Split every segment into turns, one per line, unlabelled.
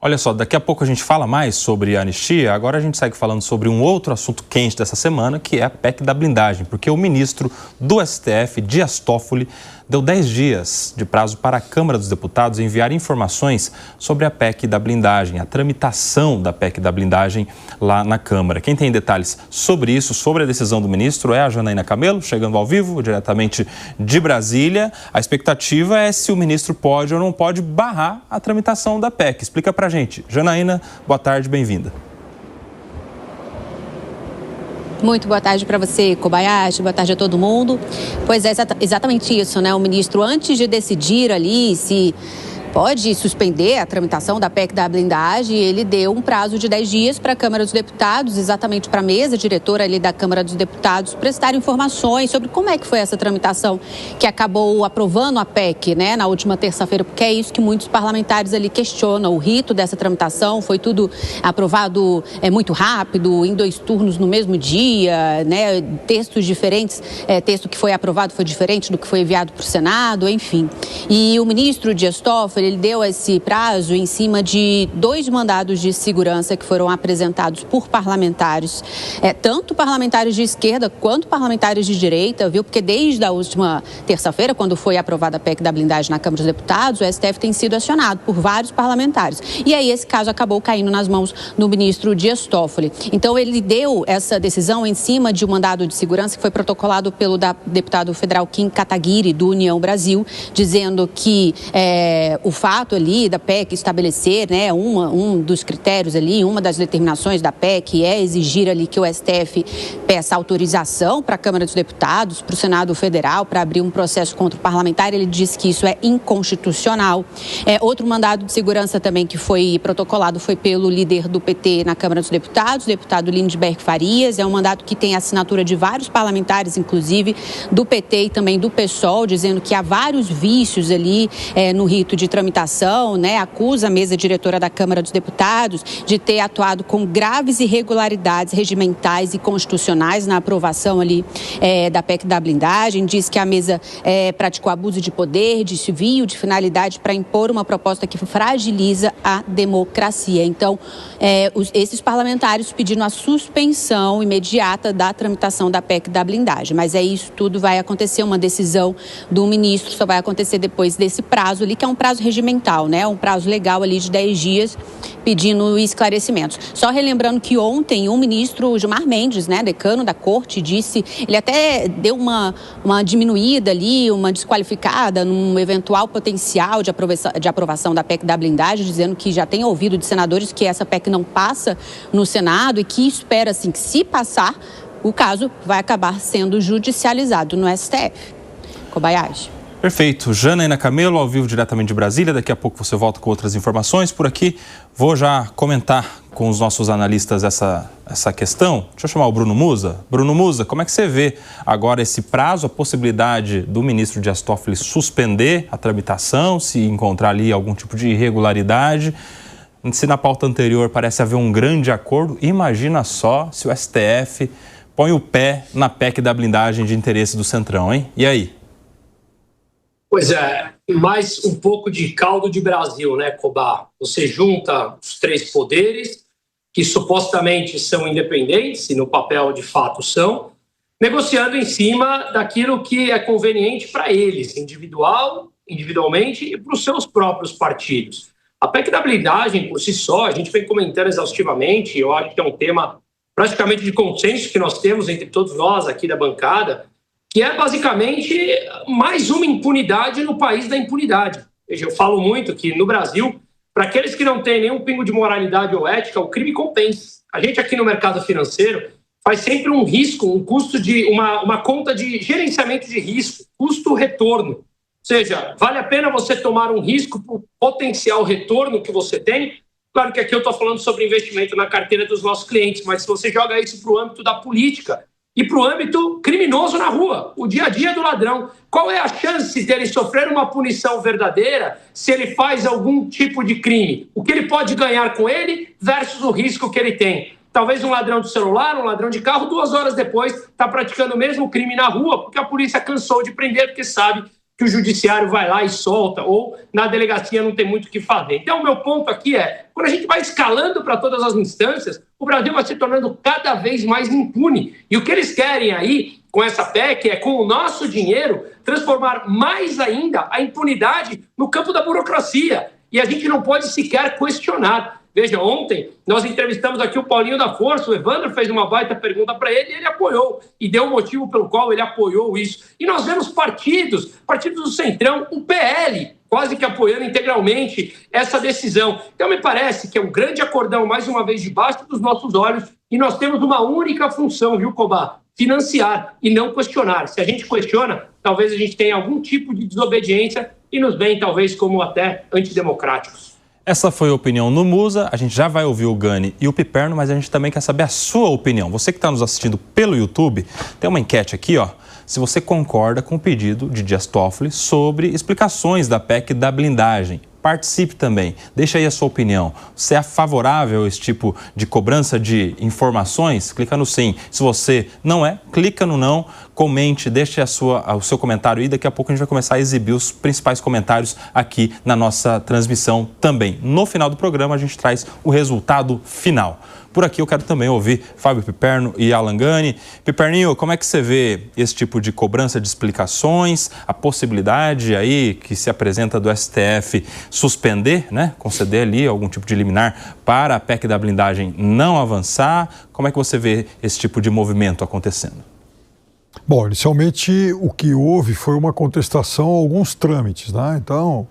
Olha só, daqui a pouco a gente fala mais sobre a anistia, agora a gente segue falando sobre um outro assunto quente dessa semana, que é a PEC da blindagem, porque o ministro do STF, Dias Toffoli, deu 10 dias de prazo para a Câmara dos Deputados enviar informações sobre a PEC da blindagem, a tramitação da PEC da blindagem lá na Câmara. Quem tem detalhes sobre isso, sobre a decisão do ministro, é a Janaína Camelo, chegando ao vivo, diretamente de Brasília. A expectativa é se o ministro pode ou não pode barrar a tramitação da PEC. Explica pra gente. Janaína, boa tarde, bem-vinda.
Muito boa tarde para você, Kobayashi, boa tarde a todo mundo. Pois é, exatamente isso, né? O ministro, antes de decidir ali se pode suspender a tramitação da PEC da blindagem, ele deu um prazo de 10 dias para a Câmara dos Deputados, exatamente para a mesa diretora ali da Câmara dos Deputados, prestar informações sobre como é que foi essa tramitação que acabou aprovando a PEC, né, na última terça-feira, porque é isso que muitos parlamentares ali questionam, o rito dessa tramitação, foi tudo aprovado muito rápido, em 2 turnos no mesmo dia, né, textos diferentes, texto que foi aprovado foi diferente do que foi enviado para o Senado, enfim. E o ministro Dias Toffoli, ele deu esse prazo em cima de 2 mandados de segurança que foram apresentados por parlamentares, tanto parlamentares de esquerda quanto parlamentares de direita, viu? Porque desde a última terça-feira, quando foi aprovada a PEC da blindagem na Câmara dos Deputados, o STF tem sido acionado por vários parlamentares. E aí esse caso acabou caindo nas mãos do ministro Dias Toffoli. Então ele deu essa decisão em cima de um mandado de segurança que foi protocolado pelo deputado federal Kim Kataguiri, do União Brasil, dizendo que o fato ali da PEC estabelecer, né, um dos critérios ali, uma das determinações da PEC é exigir ali que o STF peça autorização para a Câmara dos Deputados, para o Senado Federal, para abrir um processo contra o parlamentar. Ele disse que isso é inconstitucional. Outro mandado de segurança também que foi protocolado foi pelo líder do PT na Câmara dos Deputados, o deputado Lindbergh Farias. É um mandato que tem a assinatura de vários parlamentares, inclusive do PT e também do PSOL, dizendo que há vários vícios ali no rito de tramitação, né, acusa a mesa diretora da Câmara dos Deputados de ter atuado com graves irregularidades regimentais e constitucionais na aprovação ali da PEC da blindagem. Diz que a mesa praticou abuso de poder, desvio de finalidade para impor uma proposta que fragiliza a democracia. Então, esses parlamentares pediram a suspensão imediata da tramitação da PEC da blindagem. Mas isso tudo vai acontecer, uma decisão do ministro só vai acontecer depois desse prazo ali, que é um prazo regimental, né? Um prazo legal ali de 10 dias, pedindo esclarecimentos. Só relembrando que ontem o ministro Gilmar Mendes, né, decano da corte, disse, ele até deu uma diminuída ali, uma desqualificada num eventual potencial de aprovação da PEC da blindagem, dizendo que já tem ouvido de senadores que essa PEC não passa no Senado e que espera, assim, que se passar, o caso vai acabar sendo judicializado no STF. Kobayashi.
Perfeito. Janaína Camelo, ao vivo diretamente de Brasília. Daqui a pouco você volta com outras informações. Por aqui, vou já comentar com os nossos analistas essa questão. Deixa eu chamar o Bruno Musa. Bruno Musa, como é que você vê agora esse prazo, a possibilidade do ministro Dias Toffoli suspender a tramitação, se encontrar ali algum tipo de irregularidade? Se na pauta anterior parece haver um grande acordo, imagina só se o STF põe o pé na PEC da blindagem de interesse do Centrão, hein? E aí?
Pois é, mais um pouco de caldo de Brasil, né, Cobá? Você junta os 3 poderes, que supostamente são independentes, e no papel de fato são, negociando em cima daquilo que é conveniente para eles, individualmente e para os seus próprios partidos. A PEC da blindagem, por si só, a gente vem comentando exaustivamente, eu acho que é um tema praticamente de consenso que nós temos entre todos nós aqui da bancada, que é basicamente mais uma impunidade no país da impunidade. Veja, eu falo muito que no Brasil, para aqueles que não têm nenhum pingo de moralidade ou ética, o crime compensa. A gente aqui no mercado financeiro faz sempre um risco, um custo de uma conta de gerenciamento de risco, custo-retorno. Ou seja, vale a pena você tomar um risco por potencial retorno que você tem? Claro que aqui eu estou falando sobre investimento na carteira dos nossos clientes, mas se você joga isso para o âmbito da política e para o âmbito criminoso na rua, o dia a dia do ladrão, qual é a chance dele sofrer uma punição verdadeira se ele faz algum tipo de crime? O que ele pode ganhar com ele versus o risco que ele tem? Talvez um ladrão de celular, um ladrão de carro, 2 horas depois está praticando o mesmo crime na rua porque a polícia cansou de prender, porque sabe que o judiciário vai lá e solta, ou na delegacia não tem muito o que fazer. Então, o meu ponto aqui é, quando a gente vai escalando para todas as instâncias, o Brasil vai se tornando cada vez mais impune. E o que eles querem aí, com essa PEC, é, com o nosso dinheiro, transformar mais ainda a impunidade no campo da burocracia. E a gente não pode sequer questionar. Veja, ontem nós entrevistamos aqui o Paulinho da Força, o Evandro fez uma baita pergunta para ele e ele apoiou, e deu o motivo pelo qual ele apoiou isso. E nós vemos partidos do Centrão, o PL, quase que apoiando integralmente essa decisão. Então me parece que é um grande acordão, mais uma vez, debaixo dos nossos olhos, e nós temos uma única função, viu, Cobá? Financiar e não questionar. Se a gente questiona, talvez a gente tenha algum tipo de desobediência e nos veem talvez como até antidemocráticos.
Essa foi a opinião no Musa, a gente já vai ouvir o Gani e o Piperno, mas a gente também quer saber a sua opinião. Você que está nos assistindo pelo YouTube, tem uma enquete aqui, ó. Se você concorda com o pedido de Dias Toffoli sobre explicações da PEC da blindagem. Participe também, deixa aí a sua opinião. Você é favorável a esse tipo de cobrança de informações? Clica no sim. Se você não é, clica no não, comente, deixe o seu comentário e daqui a pouco a gente vai começar a exibir os principais comentários aqui na nossa transmissão também. No final do programa a gente traz o resultado final. Por aqui eu quero também ouvir Fábio Piperno e Alan Gani. Piperninho, como é que você vê esse tipo de cobrança de explicações, a possibilidade aí que se apresenta do STF suspender, né, conceder ali algum tipo de liminar para a PEC da blindagem não avançar? Como é que você vê esse tipo de movimento acontecendo?
Bom, inicialmente o que houve foi uma contestação a alguns trâmites, né? Então,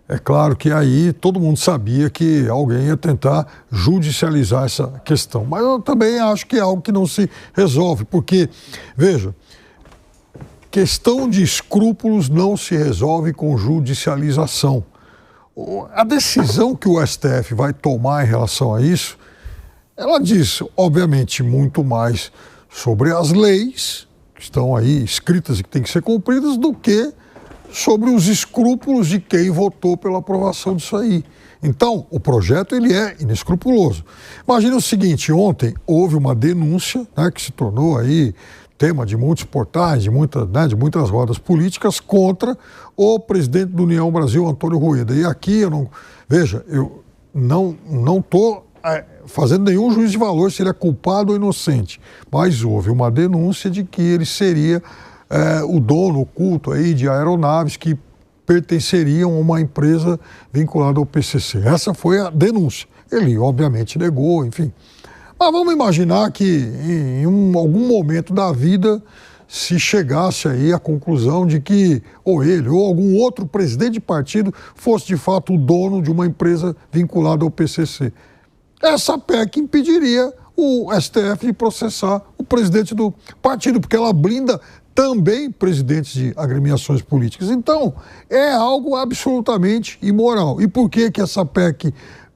é claro que aí todo mundo sabia que alguém ia tentar judicializar essa questão. Mas eu também acho que é algo que não se resolve, porque, veja, questão de escrúpulos não se resolve com judicialização. A decisão que o STF vai tomar em relação a isso, ela diz, obviamente, muito mais sobre as leis que estão aí escritas e que têm que ser cumpridas do que sobre os escrúpulos de quem votou pela aprovação disso aí. Então, o projeto ele é inescrupuloso. Imagina o seguinte, ontem houve uma denúncia, né, que se tornou aí tema de muitos portais, de muitas rodas políticas contra o presidente do União Brasil, Antônio Rueda. E aqui eu não estou fazendo nenhum juízo de valor se ele é culpado ou inocente, mas houve uma denúncia de que ele seria o dono oculto aí de aeronaves que pertenceriam a uma empresa vinculada ao PCC. Essa foi a denúncia. Ele, obviamente, negou, enfim. Mas vamos imaginar que em algum momento da vida se chegasse aí à conclusão de que ou ele ou algum outro presidente de partido fosse de fato o dono de uma empresa vinculada ao PCC. Essa PEC impediria o STF de processar o presidente do partido, porque ela blinda também presidentes de agremiações políticas. Então, é algo absolutamente imoral. E por que essa PEC...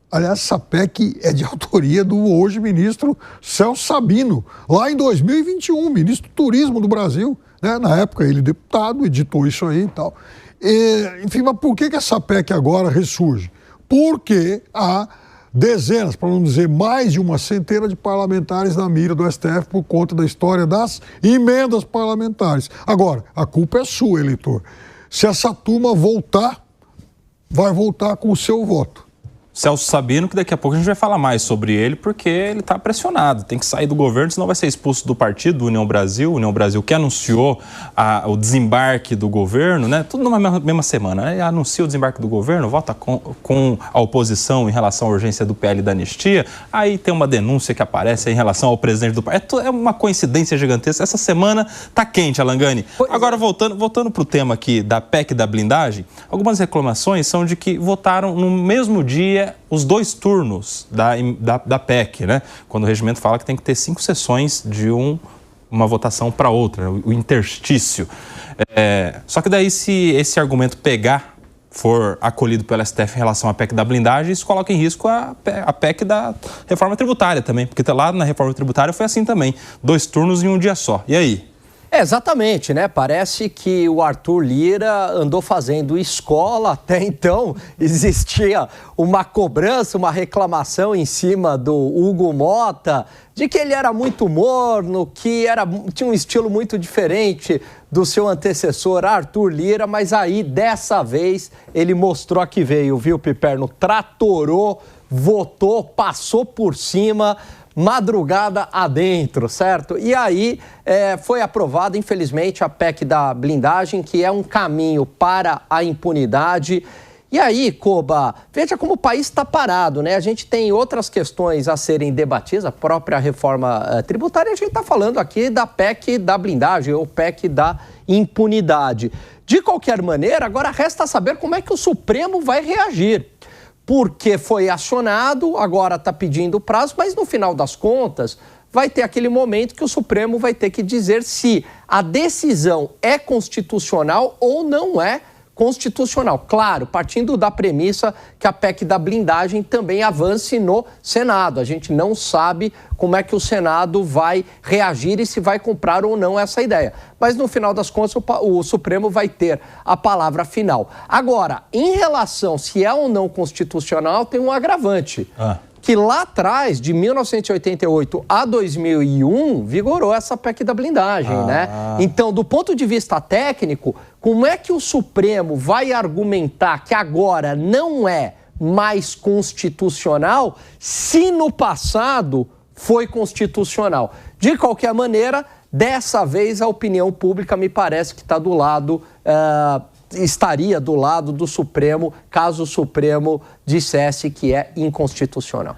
Aliás, essa PEC é de autoria do hoje ministro Celso Sabino, lá em 2021, ministro do Turismo do Brasil, né? Na época ele deputado, editou isso aí e tal. Enfim, mas por que essa PEC agora ressurge? Porque há dezenas, para não dizer mais de uma centena de parlamentares na mira do STF por conta da história das emendas parlamentares. Agora, a culpa é sua, eleitor. Se essa turma voltar, vai voltar com o seu voto.
Celso Sabino, que daqui a pouco a gente vai falar mais sobre ele, porque ele está pressionado, tem que sair do governo, senão vai ser expulso do partido, do União Brasil que anunciou o desembarque do governo, né? Tudo numa mesma semana, né? Anuncia o desembarque do governo, vota com a oposição em relação à urgência do PL da anistia, aí tem uma denúncia que aparece em relação ao presidente do partido, é uma coincidência gigantesca. Essa semana tá quente, Alan Gani. Agora, voltando para o tema aqui da PEC da blindagem, algumas reclamações são de que votaram no mesmo dia os 2 turnos da PEC, né? Quando o regimento fala que tem que ter 5 sessões de uma votação para outra, o interstício. Só que daí, se esse argumento for acolhido pelo STF em relação à PEC da blindagem, isso coloca em risco a PEC da reforma tributária também, porque lá na reforma tributária foi assim também, 2 turnos em um dia só. E aí?
Exatamente, né? Parece que o Arthur Lira andou fazendo escola. Até então existia uma cobrança, uma reclamação em cima do Hugo Mota, de que ele era muito morno, que tinha um estilo muito diferente do seu antecessor Arthur Lira, mas aí, dessa vez, ele mostrou a que veio, viu, Piperno? Tratorou, votou, passou por cima, madrugada adentro, certo? E aí foi aprovada, infelizmente, a PEC da blindagem, que é um caminho para a impunidade. E aí, Koba, veja como o país está parado, né? A gente tem outras questões a serem debatidas, a própria reforma tributária, a gente está falando aqui da PEC da blindagem ou PEC da impunidade. De qualquer maneira, agora resta saber como é que o Supremo vai reagir. Porque foi acionado, agora está pedindo prazo, mas no final das contas vai ter aquele momento que o Supremo vai ter que dizer se a decisão é constitucional ou não é constitucional. Claro, partindo da premissa que a PEC da blindagem também avance no Senado. A gente não sabe como é que o Senado vai reagir e se vai comprar ou não essa ideia. Mas, no final das contas, o Supremo vai ter a palavra final. Agora, em relação se é ou não constitucional, tem um agravante. Que lá atrás, de 1988 a 2001, vigorou essa PEC da blindagem, né? Então, do ponto de vista técnico, como é que o Supremo vai argumentar que agora não é mais constitucional se no passado foi constitucional? De qualquer maneira, dessa vez a opinião pública me parece que está do lado... estaria do lado do Supremo, caso o Supremo dissesse que é inconstitucional.